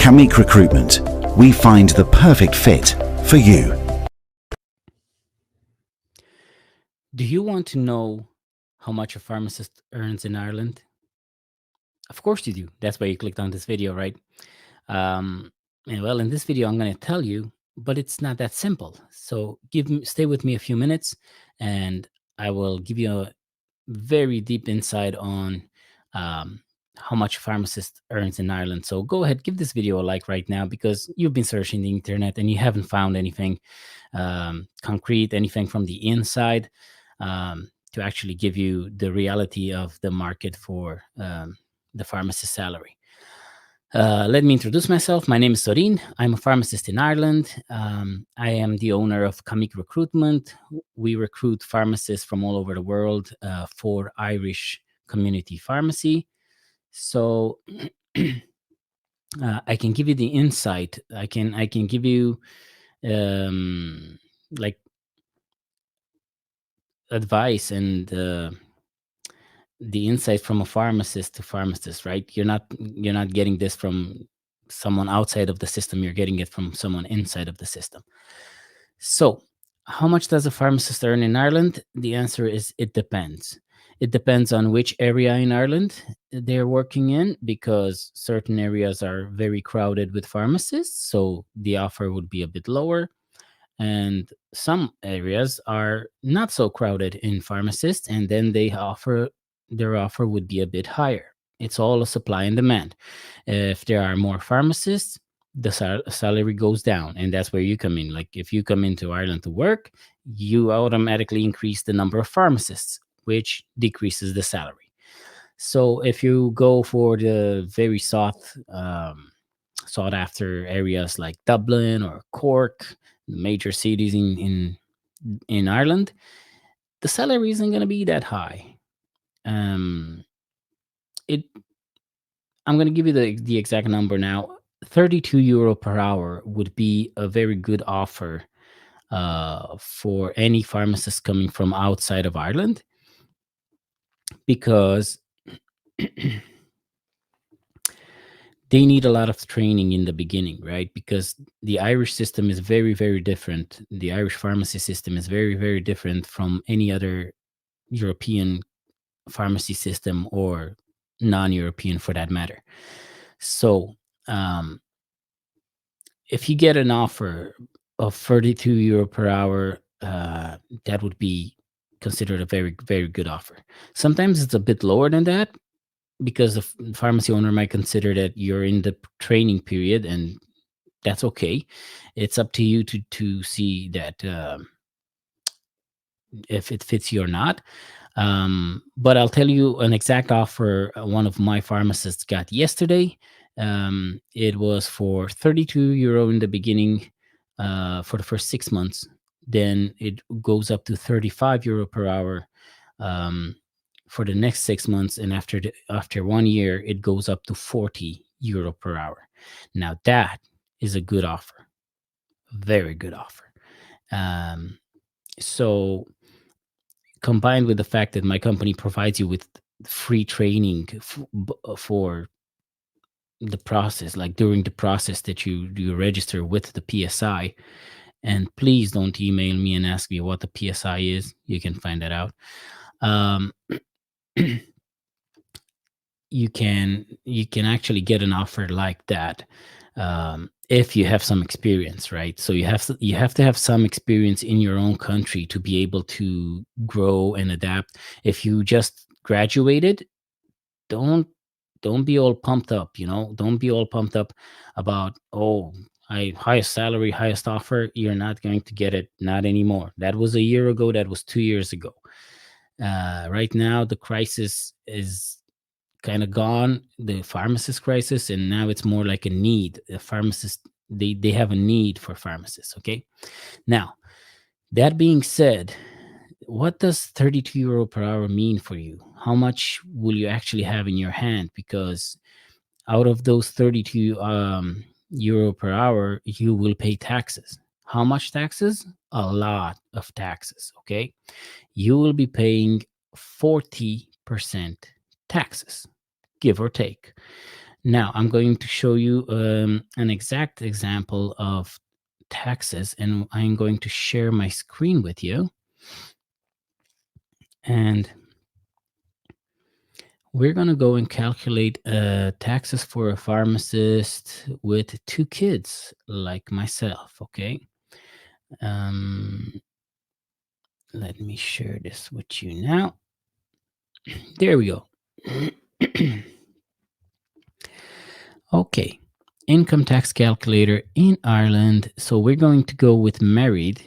Kamik Recruitment, we find the perfect fit for you. Do you want to know how much a pharmacist earns in Ireland? Of course you do. That's why you clicked on this video, right? And well, in this video, I'm going to tell you, but it's not that simple. So stay with me a few minutes, and I will give you a very deep insight on um, how much a pharmacist earns in Ireland. So go ahead, give this video a like right now, because you've been searching the internet and you haven't found anything concrete, anything from the inside, to actually give you the reality of the market for the pharmacist salary. Let me introduce myself. My name is Sorin. I'm a pharmacist in Ireland. I am the owner of Kamik Recruitment. We recruit pharmacists from all over the world for Irish community pharmacy. So I can give you the insight. I can give you like advice and the insight from a pharmacist to pharmacist, right? You're not getting this from someone outside of the system. You're getting it from someone inside of the system. So, how much does a pharmacist earn in Ireland? The answer is it depends. It depends on which area in Ireland they're working in, because certain areas are very crowded with pharmacists, so the offer would be a bit lower. And some areas are not so crowded in pharmacists, and then their offer would be a bit higher. It's all a supply and demand. If there are more pharmacists, the salary goes down, and that's where you come in. Like, if you come into Ireland to work, you automatically increase the number of pharmacists, which decreases the salary. So if you go for the very sought after areas like Dublin or Cork, the major cities in Ireland, the salary isn't going to be that high. It I'm going to give you the exact number now. 32 euro per hour would be a very good offer for any pharmacist coming from outside of Ireland, because they need a lot of training in the beginning, right? Because the Irish system is very, very different. The Irish pharmacy system is very, very different from any other European pharmacy system, or non-European for that matter. So, if you get an offer of 32 euro per hour, that would be considered a very, very good offer. Sometimes it's a bit lower than that, because the pharmacy owner might consider that you're in the training period, and that's okay. It's up to you to see that if it fits you or not. But I'll tell you an exact offer one of my pharmacists got yesterday. It was for 32 euro in the beginning, for the first 6 months. Then it goes up to 35 euro per hour for the next 6 months, and after 1 year, it goes up to 40 euro per hour. Now that is a good offer, very good offer. So, combined with the fact that my company provides you with free training for the process, like during the process that you register with the PSI. And please don't email me and ask me what the PSI is. You can find that out. Um, you can actually get an offer like that, if you have some experience, right? So you have to have some experience in your own country to be able to grow and adapt. If you just graduated, don't be all pumped up. Don't be all pumped up about, oh, highest salary, highest offer. You're not going to get it, not anymore. That was a year ago, that was 2 years ago. Right now the crisis is kind of gone, the pharmacist crisis, and now it's more like a need. The pharmacist, they have a need for pharmacists. Okay, now, that being said, what does 32 euro per hour mean for you? How much will you actually have in your hand? Because out of those 32 euro per hour, you will pay taxes. How much taxes? A lot of taxes. Okay, you will be paying 40% taxes, give or take. Now I'm going to show you an exact example of taxes, and I'm going to share my screen with you. And we're going to go and calculate taxes for a pharmacist with 2 kids like myself, okay? Um, let me share this with you now. There we go. Okay, income tax calculator in Ireland. So we're going to go with married.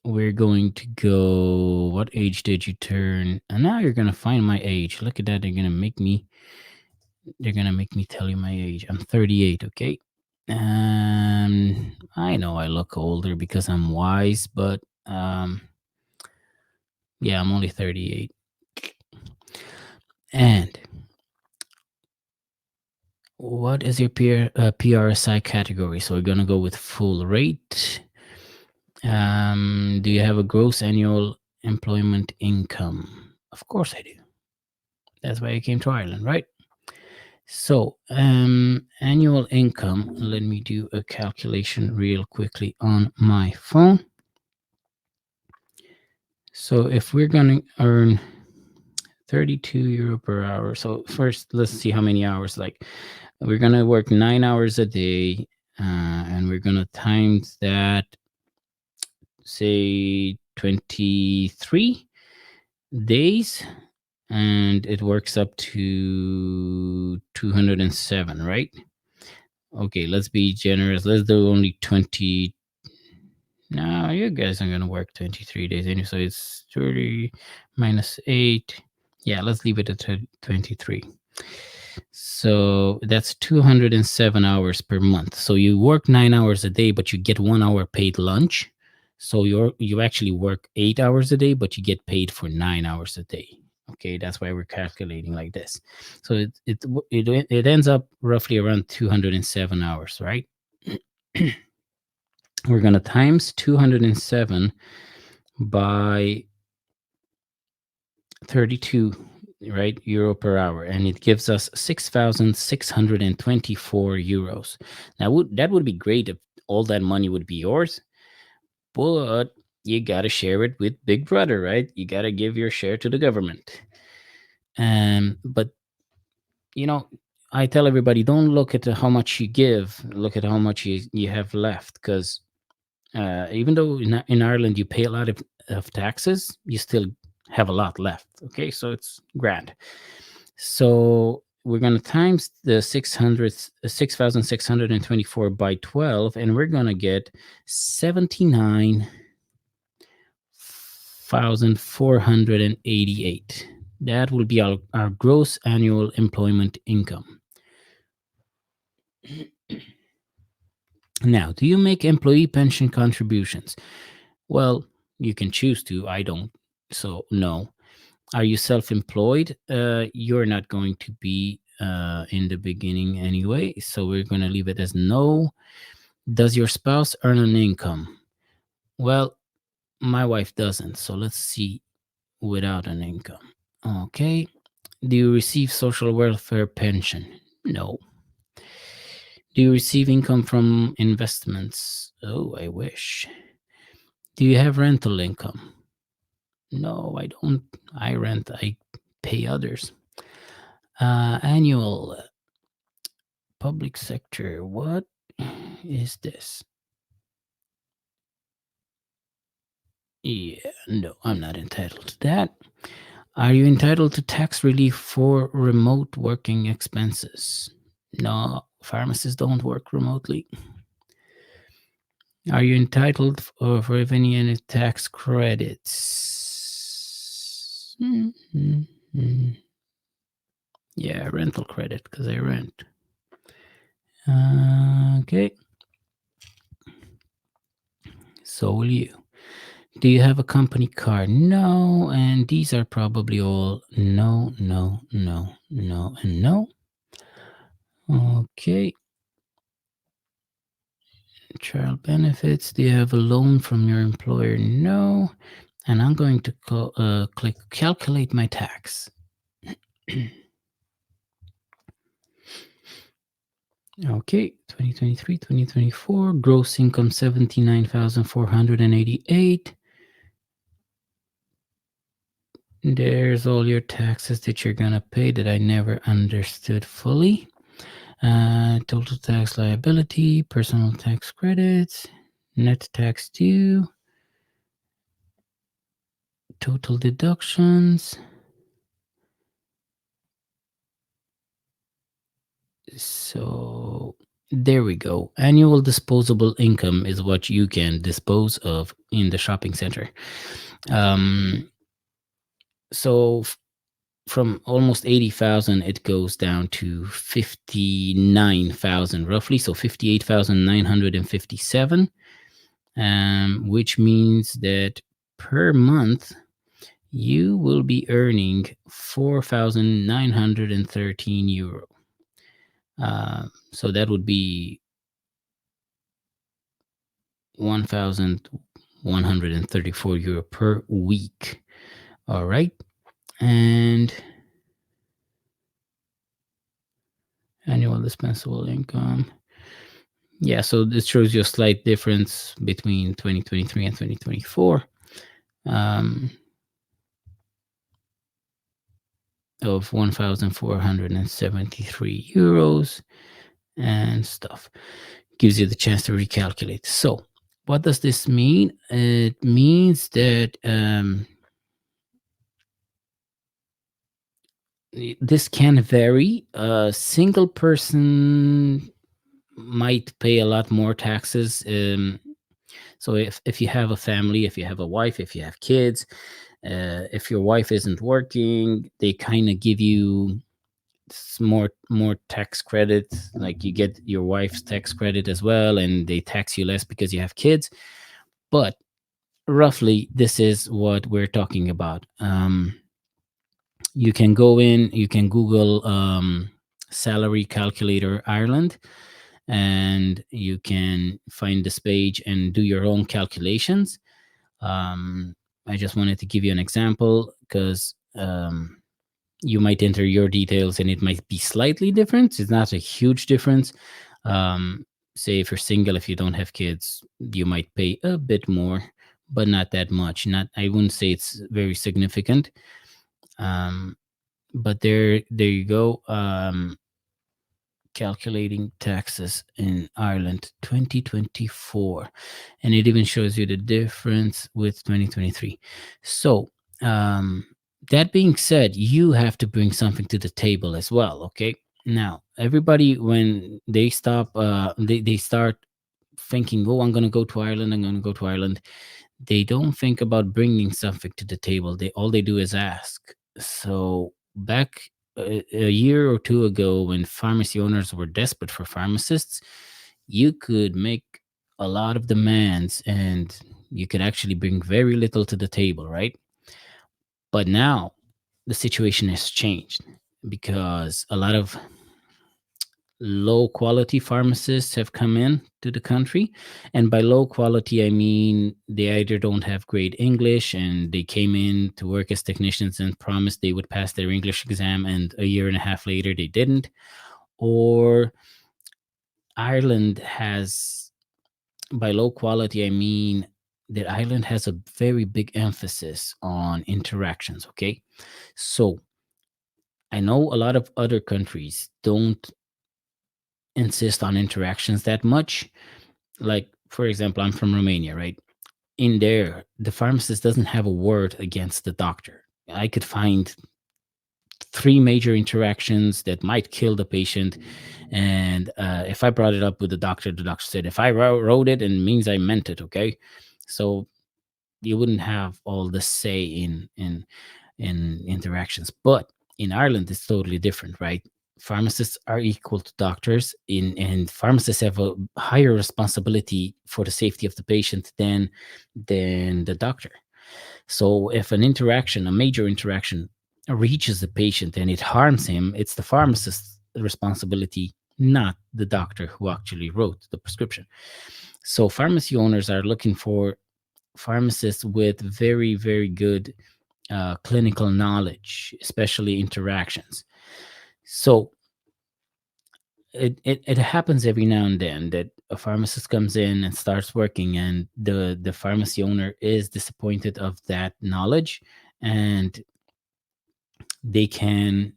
We're going to go, what age did you turn? And now you're going to find my age. Look at that. They're going to make me tell you my age. I'm 38, okay? I know I look older because I'm wise, but yeah, I'm only 38. And what is your PRSI category? So we're going to go with full rate. Do you have a gross annual employment income? Of course I do. That's why I came to Ireland, right? So, annual income, let me do a calculation real quickly on my phone. So if we're going to earn 32 euro per hour. So first, let's see how many hours. Like, we're going to work 9 hours a day, and we're going to times that, say, 23 days, and it works up to 207, right? Okay, let's be generous. Let's do only 20. No, you guys are going to work 23 days anyway, so it's 30 minus 8. Yeah, let's leave it at 23. So that's 207 hours per month. So you work 9 hours a day, but you get 1 hour paid lunch. So you actually work 8 hours a day, but you get paid for 9 hours a day. Okay, that's why we're calculating like this. So it ends up roughly around 207 hours, right? We're going to times 207 by 32, right, euro per hour, and it gives us 6,624 euros. Now that would be great if all that money would be yours, but you got to share it with Big Brother, right? You got to give your share to the government. But I tell everybody, don't look at how much you give, look at how much you have left, because even though in Ireland you pay a lot of taxes, you still have a lot left. Okay, so it's grand. So we're going to times the 6,624 by 12, and we're going to get 79,488. That will be our gross annual employment income. Now, do you make employee pension contributions? Well, you can choose to. I don't. So, no. Are you self-employed? You're not going to be in the beginning anyway. So, we're going to leave it as no. Does your spouse earn an income? Well, my wife doesn't. So, let's see without an income. Okay. Do you receive social welfare pension? No. Do you receive income from investments? Oh, I wish. Do you have rental income? No, I don't. I rent, I pay others. Annual public sector. What is this? Yeah, no, I'm not entitled to that. Are you entitled to tax relief for remote working expenses? No, pharmacists don't work remotely. Are you entitled for any tax credits? Yeah, rental credit because I rent. Okay. So will you. Do you have a company car? No. And these are probably all no, no, no, no, and no. Okay. Child benefits. Do you have a loan from your employer? No. And I'm going to click calculate my tax. Okay, 2023, 2024, gross income 79,488. There's all your taxes that you're gonna pay that I never understood fully. Total tax liability, personal tax credits, net tax due, total deductions. So there we go. Annual disposable income is what you can dispose of in the shopping center. Um, so from almost 80,000, it goes down to 59,000 roughly. So 58,957, which means that per month you will be earning 4,913 euro. So that would be 1,134 euro per week. All right. And annual dispensable income. Yeah, so this shows you a slight difference between 2023 and 2024 of 1,473 euros and stuff. Gives you the chance to recalculate. So, what does this mean? It means that this can vary. A single person might pay a lot more taxes. So if you have a family, if you have a wife, if you have kids, if your wife isn't working, they kind of give you more tax credits. Like you get your wife's tax credit as well, and they tax you less because you have kids. But roughly, this is what we're talking about. You can go in, you can Google salary calculator Ireland, and you can find this page and do your own calculations. I just wanted to give you an example because you might enter your details and it might be slightly different. It's not a huge difference. Say if you're single, if you don't have kids, you might pay a bit more, but not that much. Not, I wouldn't say it's very significant. But there you go. Calculating taxes in Ireland 2024, and it even shows you the difference with 2023. So that being said, you have to bring something to the table as well. Okay, now everybody, when they they start thinking, oh, I'm going to go to Ireland, I'm going to go to Ireland, they don't think about bringing something to the table. They all they do is ask. So back a year or two ago, when pharmacy owners were desperate for pharmacists, you could make a lot of demands and you could actually bring very little to the table, right? But now the situation has changed because a lot of low quality pharmacists have come in to the country. And by low quality, I mean they either don't have great English and they came in to work as technicians and promised they would pass their English exam, and a year and a half later they didn't. Or Ireland has, by low quality, I mean that Ireland has a very big emphasis on interactions. Okay. So I know a lot of other countries don't insist on interactions that much. Like, for example, I'm from Romania, right? In there, the pharmacist doesn't have a word against the doctor. I could find three major interactions that might kill the patient. And if I brought it up with the doctor said, if I wrote it, it means I meant it. Okay. So you wouldn't have all the say in interactions. But in Ireland, it's totally different, right? Pharmacists are equal to doctors, and pharmacists have a higher responsibility for the safety of the patient than the doctor. So if an interaction, a major interaction, reaches the patient and it harms him, it's the pharmacist's responsibility, not the doctor who actually wrote the prescription. So pharmacy owners are looking for pharmacists with very, very good clinical knowledge, especially interactions. So it happens every now and then that a pharmacist comes in and starts working, and the pharmacy owner is disappointed of that knowledge, and they can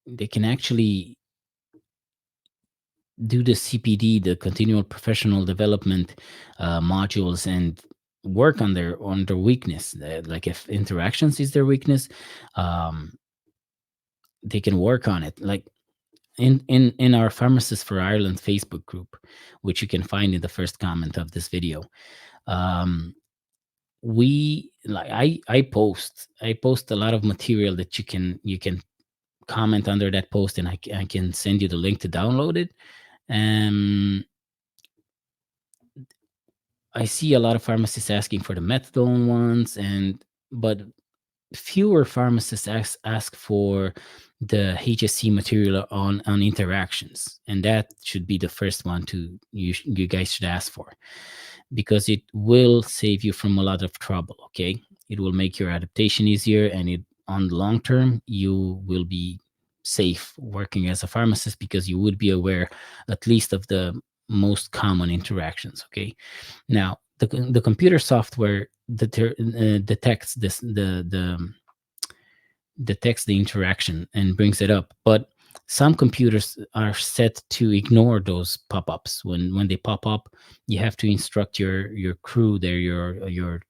they can actually do the CPD, the continual professional development modules, and work on their weakness. Like if interactions is their weakness, um, they can work on it. Like in our Pharmacists for Ireland Facebook group, which you can find in the first comment of this video. Um, we like I post a lot of material that you can comment under that post, and I can send you the link to download it. Um, I see a lot of pharmacists asking for the methadone ones, but fewer pharmacists ask for the HSC material on interactions, and that should be the first one to you guys should ask for, because it will save you from a lot of trouble. Okay, it will make your adaptation easier, and it on the long term you will be safe working as a pharmacist, because you would be aware at least of the most common interactions. Okay, now the computer software detects detects the interaction and brings it up, but some computers are set to ignore those pop-ups. When they pop up, you have to instruct your crew there, your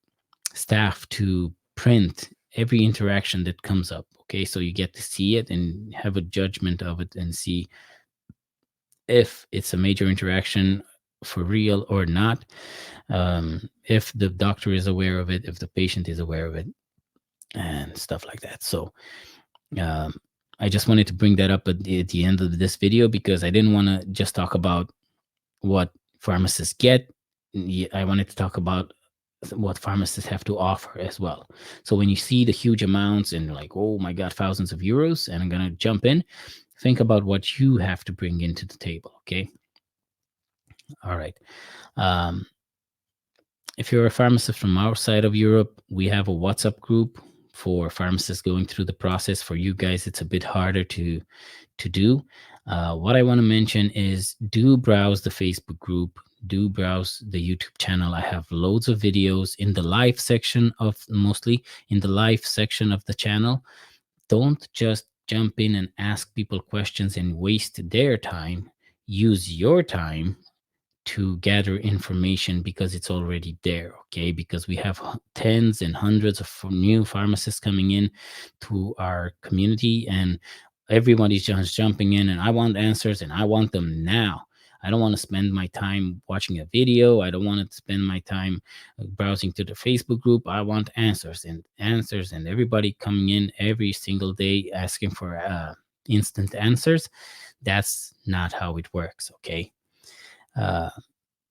staff, to print every interaction that comes up. Okay, so you get to see it and have a judgment of it and see if it's a major interaction for real or not, if the doctor is aware of it, if the patient is aware of it, and stuff like that. So um, I just wanted to bring that up at the end of this video, because I didn't want to just talk about what pharmacists get. I wanted to talk about what pharmacists have to offer as well. So when you see the huge amounts and like, oh my God, thousands of euros, and I'm going to jump in, think about what you have to bring into the table. Okay. All right. Um, if you're a pharmacist from outside of Europe, we have a WhatsApp group for pharmacists going through the process. For you guys, it's a bit harder to do. What I want to mention is, do browse the Facebook group, do browse the YouTube channel. I have loads of videos in the live section of mostly in the live section of the channel. Don't just jump in and ask people questions and waste their time. Use your time to gather information, because it's already there. Okay, because we have tens and hundreds of new pharmacists coming in to our community, and everybody's just jumping in, and I want answers, and I want them now. I don't want to spend my time watching a video. I don't want to spend my time browsing to the Facebook group. I want answers and answers, and everybody coming in every single day asking for instant answers. That's not how it works. Okay. uh,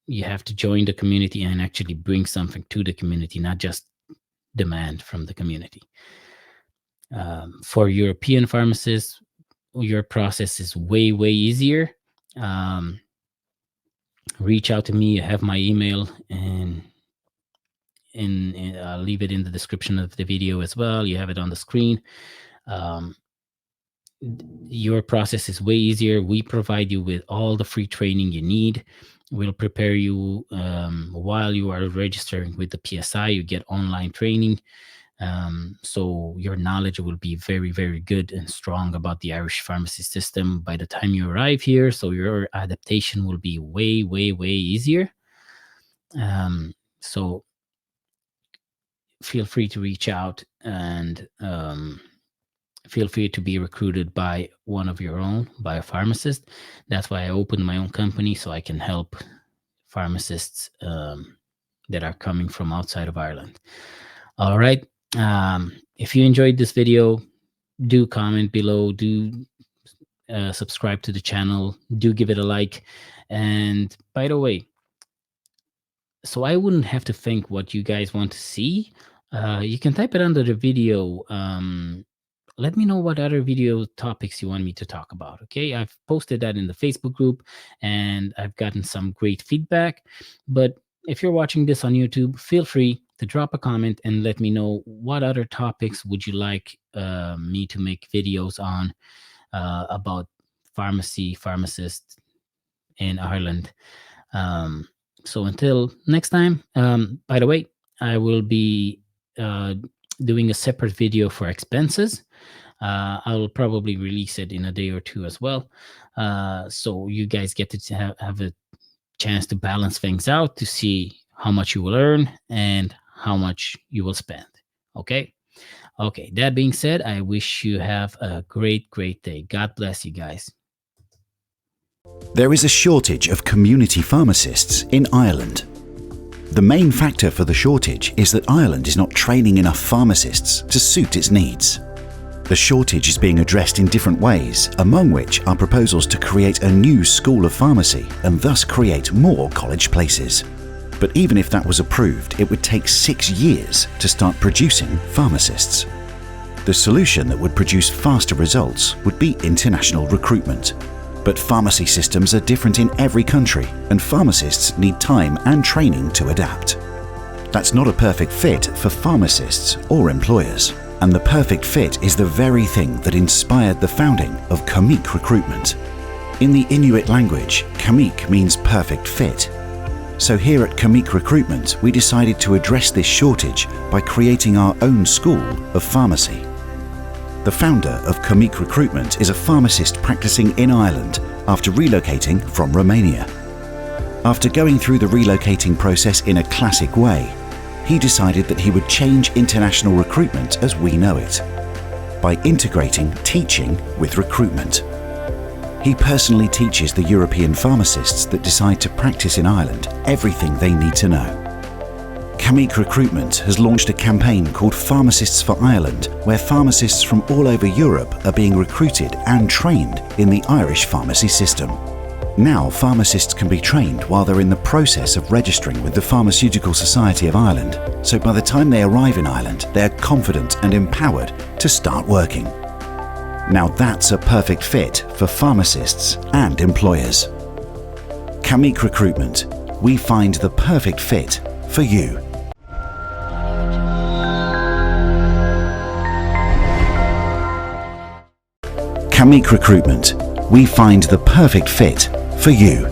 you have to join the community and actually bring something to the community, not just demand from the community. For European pharmacists, your process is way easier. Um, Reach out to me. You have my email, and I'll leave it in the description of the video as well. You have it on the screen. Um, your process is way easier. We provide you with all the free training you need. We'll prepare you while you are registering with the PSI. You get online training, so your knowledge will be very good and strong about the Irish pharmacy system by the time you arrive here. So your adaptation will be way easier. So feel free to reach out, and feel free to be recruited by one of your own, by a pharmacist. That's why I opened my own company, so I can help pharmacists that are coming from outside of Ireland. All right. If you enjoyed this video, do comment below, do subscribe to the channel, do give it a like. And by the way, so I wouldn't have to think what you guys want to see, you can type it under the video. Let me know what other video topics you want me to talk about. Okay, I've posted that in the Facebook group, and I've gotten some great feedback. But if you're watching this on YouTube, feel free to drop a comment and let me know what other topics would you like me to make videos on, about pharmacy, pharmacists, in Ireland. So until next time, by the way, I will be doing a separate video for expenses. I will probably release it in a day or two as well. So you guys get to have a chance to balance things out to see how much you will earn and how much you will spend. Okay. Okay. That being said, I wish you have a great, great day. God bless you guys. There is a shortage of community pharmacists in Ireland. The main factor for the shortage is that Ireland is not training enough pharmacists to suit its needs. The shortage is being addressed in different ways, among which are proposals to create a new school of pharmacy and thus create more college places. But even if that was approved, it would take 6 years to start producing pharmacists. The solution that would produce faster results would be international recruitment. But pharmacy systems are different in every country, and pharmacists need time and training to adapt. That's not a perfect fit for pharmacists or employers. And the perfect fit is the very thing that inspired the founding of Kamik Recruitment. In the Inuit language, Kamik means perfect fit. So here at Kamik Recruitment, we decided to address this shortage by creating our own school of pharmacy. The founder of Kamik Recruitment is a pharmacist practicing in Ireland after relocating from Romania. After going through the relocating process in a classic way, he decided that he would change international recruitment as we know it, by integrating teaching with recruitment. He personally teaches the European pharmacists that decide to practice in Ireland everything they need to know. Kamik Recruitment has launched a campaign called Pharmacists for Ireland, where pharmacists from all over Europe are being recruited and trained in the Irish pharmacy system. Now pharmacists can be trained while they're in the process of registering with the Pharmaceutical Society of Ireland, so by the time they arrive in Ireland, they're confident and empowered to start working. Now that's a perfect fit for pharmacists and employers. Kamik Recruitment, we find the perfect fit for you. Kamik Recruitment, we find the perfect fit for you.